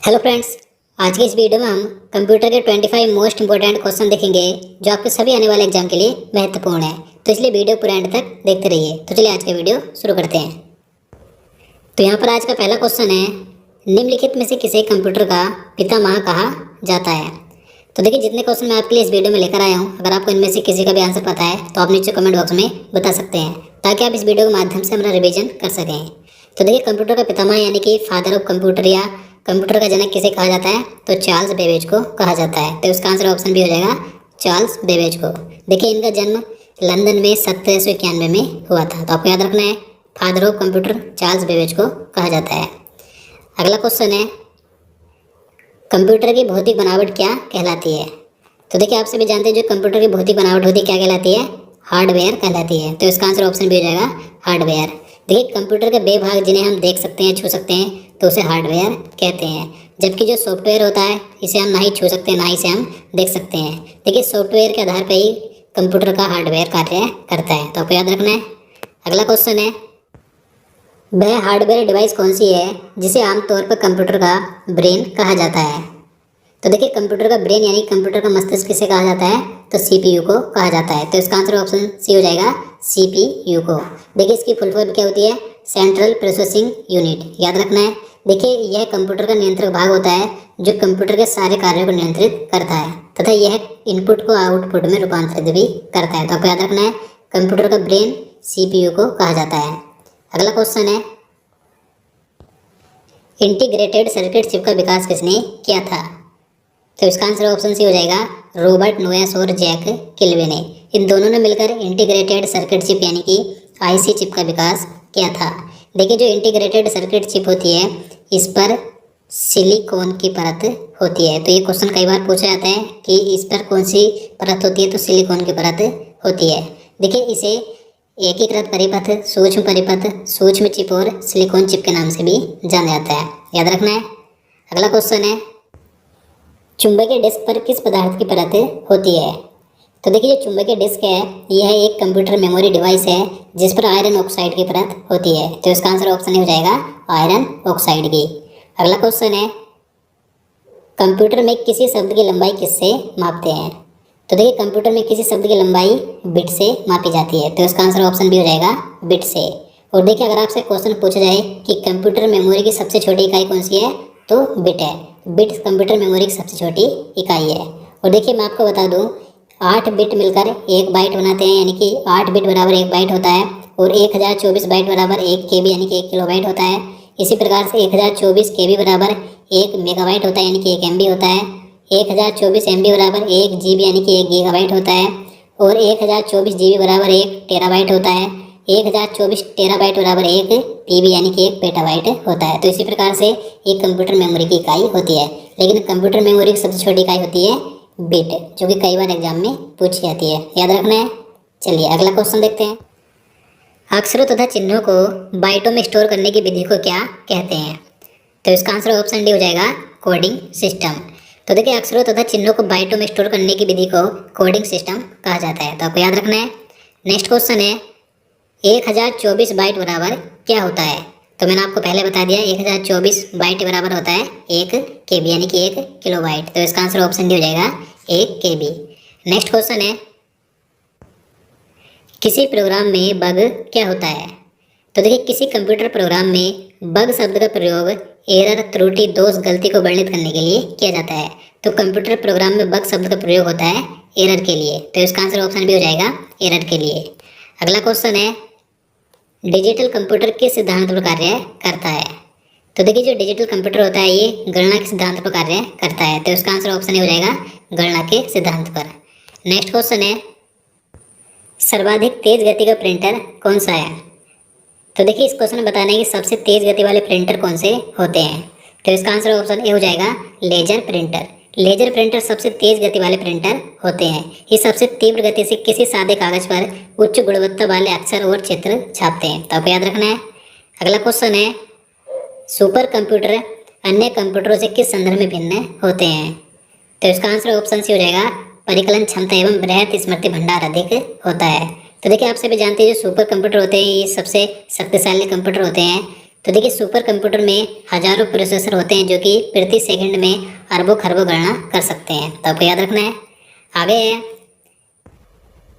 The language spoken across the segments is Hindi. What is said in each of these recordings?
हेलो फ्रेंड्स, आज की इस वीडियो में हम कंप्यूटर के 25 मोस्ट इंपॉर्टेंट क्वेश्चन देखेंगे जो आपके सभी आने वाले एग्जाम के लिए महत्वपूर्ण है। तो इसलिए वीडियो पूरा एंड तक देखते रहिए। तो चलिए आज का वीडियो शुरू करते हैं। तो यहाँ पर आज का पहला क्वेश्चन है, निम्नलिखित में से किसे कंप्यूटर का पितामह कहा जाता है। तो देखिए, जितने क्वेश्चन मैं आपके लिए इस वीडियो में लेकर आया हूँ, अगर आपको इनमें से किसी का भी आंसर पता है तो आप नीचे कमेंट बॉक्स में बता सकते हैं, ताकि आप इस वीडियो के माध्यम से हमारा रिवीजन कर सकें। तो देखिए, कंप्यूटर का पितामह यानी कि फादर ऑफ कंप्यूटर या कंप्यूटर का जनक किसे कहा जाता है, तो चार्ल्स बेबेज को कहा जाता है। तो इसका आंसर ऑप्शन भी हो जाएगा चार्ल्स बेबेज को। देखिए, इनका जन्म लंदन में 1791 में हुआ था। तो आपको याद रखना है, father of computer Charles Babbage को कहा जाता है। अगला क्वेश्चन है, कंप्यूटर की भौतिक बनावट क्या कहलाती है। तो देखिए, आप सभी जानते हैं जो कंप्यूटर की भौतिक बनावट होती है क्या कहलाती है, हार्डवेयर कहलाती है। तो इसका आंसर ऑप्शन भी हो जाएगा हार्डवेयर। देखिए, कंप्यूटर के वे भाग जिन्हें हम देख सकते हैं, छू सकते हैं, तो उसे हार्डवेयर कहते हैं। जबकि जो सॉफ्टवेयर होता है, इसे हम ना ही छू सकते हैं ना ही इसे हम देख सकते हैं। देखिए, सॉफ्टवेयर के आधार पर ही कंप्यूटर का हार्डवेयर कार्य करता है। तो आपको याद रखना है। अगला क्वेश्चन है, वह हार्डवेयर डिवाइस कौन सी है जिसे आमतौर पर कंप्यूटर का ब्रेन कहा जाता है। तो देखिए, कंप्यूटर का ब्रेन यानी कंप्यूटर का मस्तिष्क किसे कहा जाता है, तो सीपीयू को कहा जाता है। तो इसका आंसर ऑप्शन सी हो जाएगा सीपीयू को। देखिए, इसकी फुल फॉर्म क्या होती है, सेंट्रल प्रोसेसिंग यूनिट। याद रखना है। देखिए, यह कंप्यूटर का नियंत्रक भाग होता है जो कंप्यूटर के सारे कार्यों को नियंत्रित करता है तथा यह इनपुट को आउटपुट में रूपांतरित भी करता है। तो आपको याद रखना है, कंप्यूटर का ब्रेन सीपीयू को कहा जाता है। अगला क्वेश्चन है, इंटीग्रेटेड सर्किट चिप का विकास किसने किया था। तो इसका आंसर ऑप्शन सी हो जाएगा रॉबर्ट नोयस और जैक किल्वे ने। इन दोनों ने मिलकर इंटीग्रेटेड सर्किट चिप यानी कि आईसी चिप का विकास किया था। देखिए, जो इंटीग्रेटेड सर्किट चिप होती है, इस पर सिलिकॉन की परत होती है। तो ये क्वेश्चन कई बार पूछा जाता है कि इस पर कौन सी परत होती है, तो सिलिकॉन की परत होती है। देखिए, इसे एकीकृत परिपथ, सूक्ष्म परिपथ, सूक्ष्म चिप और सिलिकॉन चिप के नाम से भी जाना जाता है। याद रखना है। अगला क्वेश्चन है, चुंबकीय डिस्क पर किस पदार्थ की परत होती है। तो देखिए, जो चुंबकीय डिस्क है, यह एक कंप्यूटर मेमोरी डिवाइस है जिस पर आयरन ऑक्साइड की परत होती है। तो इसका आंसर ऑप्शन हो जाएगा आयरन ऑक्साइड की। अगला क्वेश्चन है, कंप्यूटर में किसी शब्द की लंबाई किससे मापते हैं। तो देखिए, कंप्यूटर में किसी शब्द की लंबाई बिट से मापी जाती है। तो इसका आंसर ऑप्शन भी हो जाएगा बिट से। और देखिए, अगर आपसे क्वेश्चन पूछा जाए कि कंप्यूटर मेमोरी की सबसे छोटी इकाई कौन सी है, तो बिट है। बिट कंप्यूटर मेमोरी की सबसे छोटी इकाई है। और देखिए, मैं आपको बता दूं, 8 बिट मिलकर 1 बाइट बनाते हैं, यानी कि 8 बिट बराबर 1 बाइट होता है। और 1024 बाइट बराबर 1 केबी यानी कि 1 किलोबाइट होता है। इसी प्रकार से 1024 केबी बराबर 1 मेगाबाइट होता है, यानी कि 1 एमबी होता है। 1024 एमबी बराबर 1 जीबी यानी कि 1 गीगाबाइट होता है। और 1024 जीबी बराबर 1 टेराबाइट होता है। 1024 टेराबाइट बराबर 1 टीबी यानी कि 1 पेटाबाइट होता है। तो इसी प्रकार से एक कंप्यूटर मेमोरी की इकाई होती है। लेकिन कंप्यूटर मेमोरी की सबसे छोटी इकाई होती है बिट, जो कि कई बार एग्जाम में पूछी जाती है। याद रखना है। चलिए अगला क्वेश्चन देखते हैं, अक्षरों तथा चिन्हों को बाइटों में स्टोर करने की विधि को क्या कहते हैं। तो इसका आंसर ऑप्शन डी हो जाएगा कोडिंग सिस्टम। तो देखिए, अक्षरों तथा चिन्हों को बाइटों में स्टोर करने की विधि को कोडिंग सिस्टम कहा जाता है। तो आपको याद रखना है। नेक्स्ट क्वेश्चन है, 1024 बाइट बराबर क्या होता है। तो मैंने आपको पहले बता दिया, 1024 बाइट बराबर होता है 1 केबी यानी कि 1 किलोबाइट। तो इसका आंसर ऑप्शन डी हो जाएगा 1 केबी। नेक्स्ट क्वेश्चन है, किसी प्रोग्राम में बग क्या होता है। तो देखिए, किसी कंप्यूटर प्रोग्राम में बग शब्द का प्रयोग एरर, त्रुटि, दोष, गलती को वर्णित करने के लिए किया जाता है। तो कंप्यूटर प्रोग्राम में बग शब्द का प्रयोग होता है एरर के लिए। तो इसका आंसर ऑप्शन भी हो जाएगा एरर के लिए। अगला क्वेश्चन है, डिजिटल कंप्यूटर किस सिद्धांत पर कार्य करता है। तो देखिए, जो डिजिटल कंप्यूटर होता है, ये गणना के सिद्धांत पर कार्य करता है। तो इसका आंसर ऑप्शन हो जाएगा गणना के सिद्धांत पर। नेक्स्ट क्वेश्चन है, सर्वाधिक तेज गति का प्रिंटर कौन सा है। तो देखिए, इस क्वेश्चन में बताना है कि सबसे तेज गति वाले प्रिंटर कौन से होते हैं। तो इसका आंसर ऑप्शन ए हो जाएगा लेजर प्रिंटर। लेजर प्रिंटर सबसे तेज गति वाले प्रिंटर होते हैं। ये सबसे तीव्र गति से किसी सादे कागज पर उच्च गुणवत्ता वाले अक्षर और चित्र छापते हैं। तो आपको याद रखना है। अगला क्वेश्चन है, सुपर कंप्यूटर अन्य कंप्यूटरों से किस संदर्भ में भिन्न होते हैं। तो इसका आंसर ऑप्शन सी हो जाएगा परिकलन क्षमता एवं बृहत स्मृति भंडार अधिक होता है। तो देखिए, आप सभी जानते हैं जो सुपर कंप्यूटर होते हैं, ये सबसे शक्तिशाली कंप्यूटर होते हैं। तो देखिए सुपर कंप्यूटर में हजारों प्रोसेसर होते हैं जो कि प्रति सेकंड में अरबों खरबों गणना कर सकते हैं, तो आपको याद रखना है। आगे है,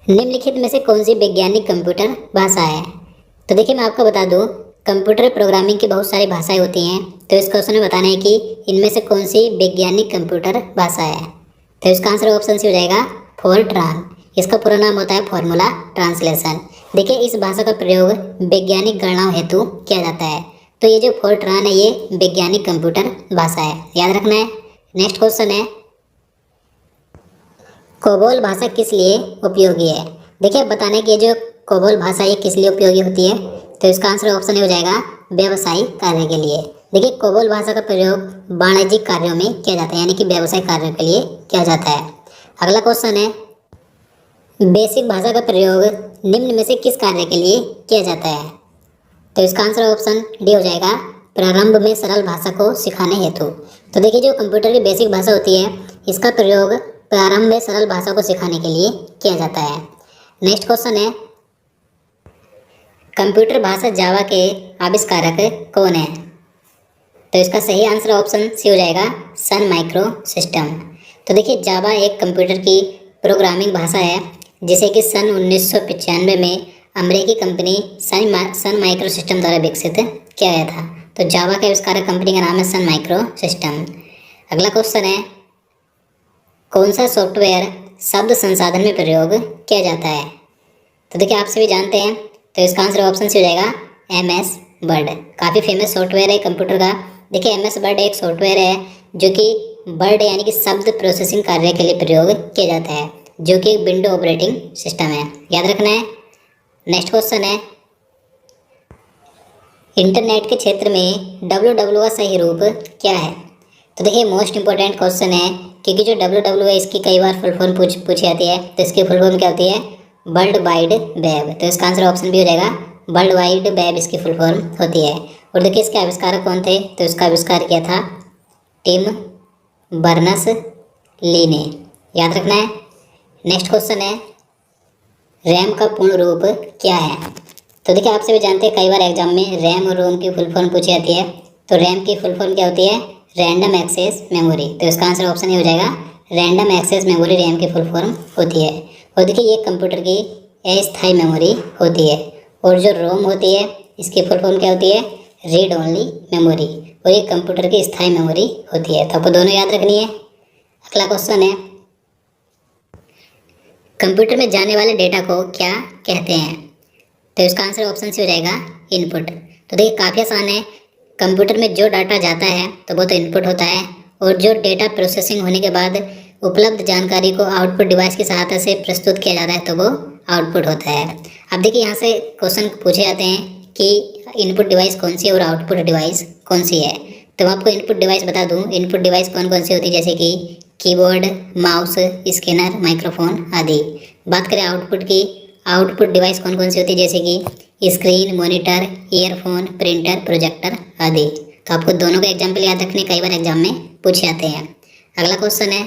निम्नलिखित में से कौन सी वैज्ञानिक कंप्यूटर भाषा है। तो देखिए मैं आपको बता दूं, कंप्यूटर प्रोग्रामिंग की बहुत सारी भाषाएं होती हैं, तो इस क्वेश्चन में बताना है कि इनमें से कौन सी वैज्ञानिक कंप्यूटर भाषा है। तो इसका आंसर ऑप्शन सी हो जाएगा फोरट्रान। इसका पूरा नाम होता है फॉर्मूला ट्रांसलेशन। देखिए इस भाषा का प्रयोग वैज्ञानिक गणनाओं हेतु किया जाता है। तो ये जो फोरट्रान है ये वैज्ञानिक कंप्यूटर भाषा है, याद रखना है। नेक्स्ट क्वेश्चन है, कोबोल भाषा किस लिए उपयोगी है। देखिए अब बताना है कि ये जो कोबोल भाषा ये किस लिए उपयोगी होती है। तो इसका आंसर ऑप्शन हो जाएगा व्यावसायिक कार्य के लिए। देखिए कोबोल भाषा का प्रयोग वाणिज्यिक कार्यों में किया जाता है, यानी कि व्यवसायिक कार्यों के लिए किया जाता है। अगला क्वेश्चन है, बेसिक भाषा का प्रयोग निम्न में से किस कार्य के लिए किया जाता है। तो इसका आंसर ऑप्शन डी हो जाएगा प्रारंभ में सरल भाषा को सिखाने हेतु। तो देखिए जो कंप्यूटर की बेसिक भाषा होती है इसका प्रयोग प्रारंभ में सरल भाषा को सिखाने के लिए किया जाता है। नेक्स्ट क्वेश्चन है, कंप्यूटर भाषा जावा के आविष्कारक कौन है। तो इसका सही आंसर ऑप्शन सी हो जाएगा सन माइक्रो सिस्टम। तो देखिए जावा एक कंप्यूटर की प्रोग्रामिंग भाषा है जिसे कि सन 1995 में अमेरिकी कंपनी सन माइक्रो सिस्टम द्वारा विकसित किया गया था। तो जावा के आविष्कारक कंपनी का नाम है सन माइक्रो सिस्टम। अगला क्वेश्चन है, कौन सा सॉफ्टवेयर शब्द संसाधन में प्रयोग किया जाता है। तो देखिए आप सभी जानते हैं, तो इसका आंसर ऑप्शन सी हो जाएगा MS वर्ड। काफ़ी फेमस सॉफ्टवेयर है कंप्यूटर का। देखिए MS वर्ड एक सॉफ्टवेयर है जो कि वर्ड यानी कि शब्द प्रोसेसिंग कार्य के लिए प्रयोग किया जाता है, जो कि एक विंडो ऑपरेटिंग सिस्टम है, याद रखना है। नेक्स्ट क्वेश्चन है, इंटरनेट के क्षेत्र में www का सही रूप क्या है। तो देखिए मोस्ट इंपॉर्टेंट क्वेश्चन है, क्योंकि जो www है इसकी कई बार फुल फॉर्म पूछी जाती है। तो इसकी फुल फॉर्म क्या होती है, वर्ल्ड वाइड वेब। तो इसका आंसर ऑप्शन भी हो जाएगा वर्ल्ड वाइड वेब इसकी फुल फॉर्म होती है। और देखिए इसके आविष्कारक कौन थे। तो इसका आविष्कार किया था टिम बर्नस ली ने, याद रखना है। नेक्स्ट क्वेश्चन है, रैम का पूर्ण रूप क्या है। तो देखिए आप सभी जानते हैं कई बार एग्जाम में रैम और रोम की फुल फॉर्म पूछी जाती है। तो रैम की फुल फॉर्म क्या होती है, रैंडम एक्सेस मेमोरी। तो इसका आंसर ऑप्शन ही हो जाएगा रैंडम एक्सेस मेमोरी रैम की फुल फॉर्म होती है। और देखिए ये कंप्यूटर की अस्थायी मेमोरी होती है। और जो रोम होती है इसकी फुल फॉर्म क्या होती है, रीड ओनली मेमोरी। और ये कंप्यूटर की स्थायी मेमोरी होती है। तो आपको दोनों याद रखनी है। अगला क्वेश्चन है, कंप्यूटर में जाने वाले डेटा को क्या कहते हैं। तो इसका आंसर ऑप्शन सी हो जाएगा इनपुट। तो देखिए काफ़ी आसान है, कंप्यूटर में जो डाटा जाता है तो वो तो इनपुट होता है, और जो डेटा प्रोसेसिंग होने के बाद उपलब्ध जानकारी को आउटपुट डिवाइस की सहायता से प्रस्तुत किया जाता है तो वो आउटपुट होता है। अब देखिए यहाँ से क्वेश्चन पूछे जाते हैं कि इनपुट डिवाइस कौन सी है और आउटपुट डिवाइस कौन सी है। तो मैं आपको इनपुट डिवाइस बता दूँ, इनपुट डिवाइस कौन कौन सी होती है, जैसे कि कीबोर्ड, माउस, स्कैनर, माइक्रोफोन आदि। बात करें आउटपुट की, आउटपुट डिवाइस कौन कौन सी होती है, जैसे कि screen, monitor, earphone, printer, projector आदि। तो आपको दोनों का एग्जाम्पल याद रखने कई बार एग्जाम में पूछे जाते हैं। अगला क्वेश्चन है,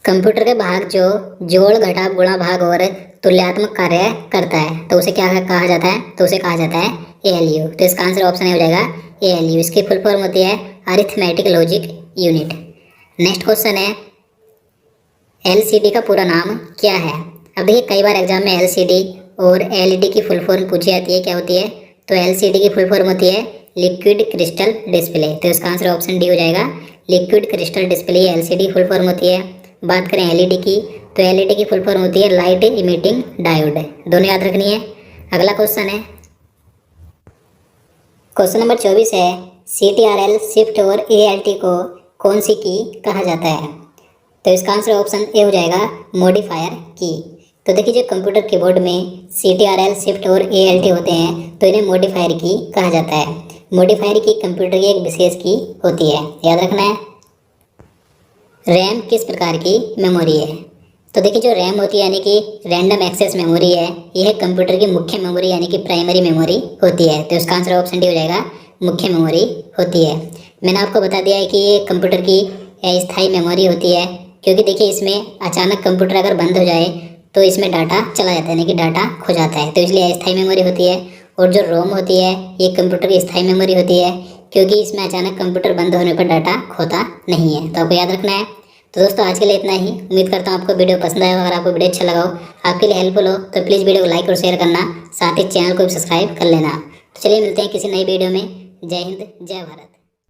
कंप्यूटर के भाग जो जोड़, घटाव, गुणा, भाग और तुल्यात्मक कार्य करता है तो उसे क्या कहा जाता है। तो उसे कहा जाता है ALU। तो इसका आंसर ऑप्शन हो जाएगा ALU। इसकी फुल फॉर्म होती है arithmetic logic unit. Next question है, LCD का पूरा नाम क्या है। अब देखिए कई बार एग्जाम में LCD और LED की फुल फॉर्म पूछी जाती है, क्या होती है। तो LCD की फुल फॉर्म होती है लिक्विड क्रिस्टल डिस्प्ले। तो इसका आंसर ऑप्शन डी हो जाएगा liquid crystal display LCD full form होती है। बात करें LED की, तो LED की फुल फॉर्म होती है लाइट इमिटिंग डायोड। दोनों याद रखनी है। अगला क्वेश्चन है, क्वेश्चन नंबर 24 है, CTRL, शिफ्ट और ALT को कौन सी की कहा जाता है। तो इसका आंसर ऑप्शन ए हो जाएगा मॉडिफायर की। तो देखिए जो कंप्यूटर कीबोर्ड में CTRL, शिफ्ट और ALT होते हैं तो इन्हें मॉडिफायर की कहा जाता है। मॉडिफायर की कंप्यूटर की एक विशेष की होती है, याद रखना है। रैम किस प्रकार की मेमोरी है। तो देखिए जो रैम होती है यानी कि रैंडम एक्सेस मेमोरी है, यह कंप्यूटर की मुख्य मेमोरी यानी कि प्राइमरी मेमोरी होती है। तो इसका आंसर ऑप्शन डी हो जाएगा मुख्य मेमोरी होती है। मैंने आपको बता दिया है कि ये कंप्यूटर की अस्थायी मेमोरी होती है, क्योंकि देखिए इसमें अचानक कंप्यूटर अगर बंद हो जाए तो इसमें डाटा चला जाता है, यानी कि डाटा खो जाता है, तो इसलिए अस्थायी मेमोरी होती है। और जो रोम होती है ये कंप्यूटर की स्थायी मेमोरी होती है, क्योंकि इसमें अचानक कंप्यूटर बंद होने पर डाटा खोता नहीं है। तो आपको याद रखना है। तो दोस्तों आज के लिए इतना ही। उम्मीद करता हूँ आपको वीडियो पसंद आया। अगर आपको वीडियो अच्छा लगा हो, आपके लिए हेल्पफुल हो, तो प्लीज़ वीडियो को लाइक और शेयर करना, साथ ही चैनल को भी सब्सक्राइब कर लेना। तो चलिए मिलते हैं किसी नई वीडियो में। जय हिंद, जय भारत।